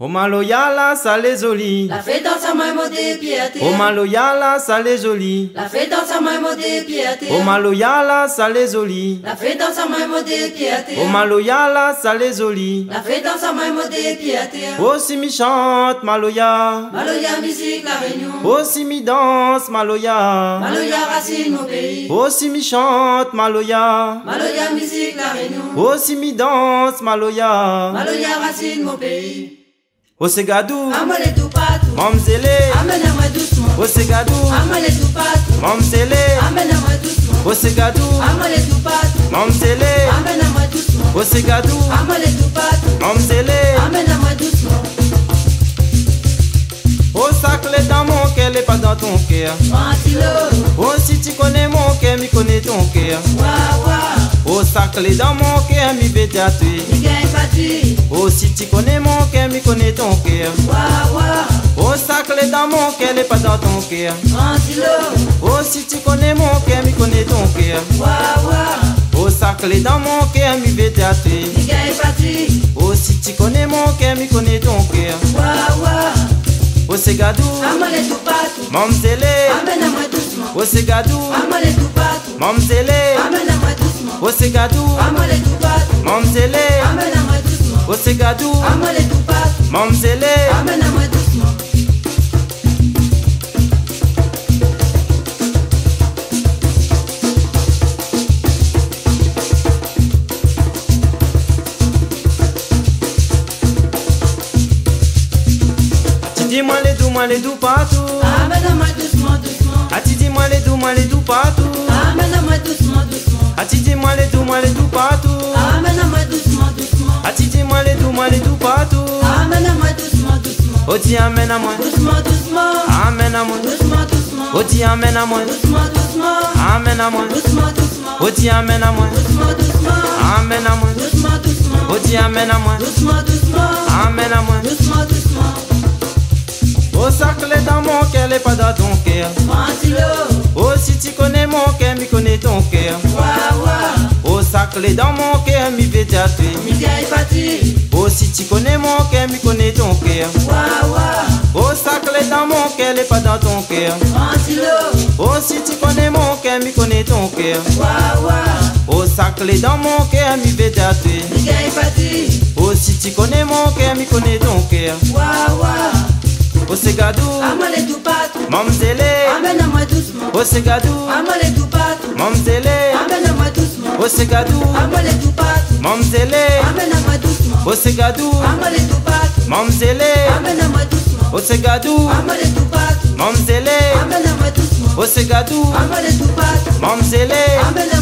Omaloyala, ça les joli. La fête dans sa main modé piété. Omaloyala, ça les joli. La fête dans sa main modé piété. Omaloyala, ça les joli. La fête dans sa main modé piété. Omaloyala, ça les joli. La fête dans sa main modé piété. Aussi mi chante Maloya. Maloya musique la réunion. Aussi mi danse Maloya. Maloya racine mon pays. Aussi mi chante Maloya. Maloya musique la réunion. Aussi mi danse Maloya. Maloya racine mon pays. Osegadou, Amale tout partout. Mamzele, Amène-moi doucement. Osegadou, Amale tout partout. Mamzele, Amène-moi doucement. Osegadou, Amale tout partout. Mamzele, Amène-moi doucement. Osegadou, Amale tout partout. Mamzele. Amène-moi doucement. Oh saclé dans mon cœur, n'est pas dans ton cœur. Ventilo. Oh si tu connais mon cœur, mi connais ton cœur. Wawa. Oh saclé dans mon cœur, mi vais t'attuer. Ni gagne pas tu. Oh si tu connais mon cœur, mi connais ton cœur. Wawa. Oh saclé dans mon cœur, n'est pas dans ton cœur. Ventilo. Oh si tu connais mon cœur, mi connais ton cœur. Wawa. Oh saclé dans mon cœur, mi vais t'attuer. Ni gagne pas tu. Oh si tu connais mon cœur, mi connais ton cœur. Wawa. Oh Segadou, Amale tout partout. Mamzele, Amène-moi doucement. oh Segadou, Amale tout partout. Mamzele, Amène-moi doucement. oh Segadou, Amale tout partout. Mamzele, Amène-moi doucement. oh Segadou, Amale tout partout. Mamzele. Amène-moi doucement. Dis-moi les doux partout. Amène-moi doucement, doucement. Ati dis-moi les doux partout. Amène-moi doucement, doucement. Ati dis-moi les doux partout. Amène-moi doucement, doucement. Ati dis-moi les doux partout. Amène-moi doucement, doucement. Oh dis amène à moi. Doucement, doucement. Amène à moi. Doucement, doucement. Oh dis amène à moi. Doucement, doucement. Amène à moi. Doucement, doucement. Oh dis amène à moi. Doucement, doucement. Amène à moi. Doucement, doucement. Oh dis amène à moi. Doucement, doucement. Amène à moi. Doucement, doucement. Oh saclé dans mon cœur, n'est pas dans ton cœur. Ventilo. Oh si tu connais mon cœur, mi connais ton cœur. Wawa. Oh saclé dans mon cœur, mi vais t'attuer. Ni gagne pas tu. Oh si tu connais mon cœur, mi connais ton cœur. Wawa. Oh saclé dans mon cœur, n'est pas dans ton cœur. Ventilo. Oh si tu connais mon cœur, mi connais ton cœur. Wawa. Oh saclé dans mon cœur, mi vais t'attuer. Ni gagne pas tu. Oh si tu connais mon cœur, mi connais ton cœur. Wawa. Oh Segadou, Amale tout partout. Mamzele, Amène-moi doucement. oh Segadou, Amale tout partout. Mamzele, Amène-moi doucement. oh Segadou, Amale tout partout. Mamzele, Amène-moi doucement. oh Segadou, Amale tout partout. Mamzele, Amène-moi doucement. oh Segadou, Amale tout partout. Mamzele, Amène-moi doucement. oh Segadou, Amale tout partout. Mamzele. Amène-moi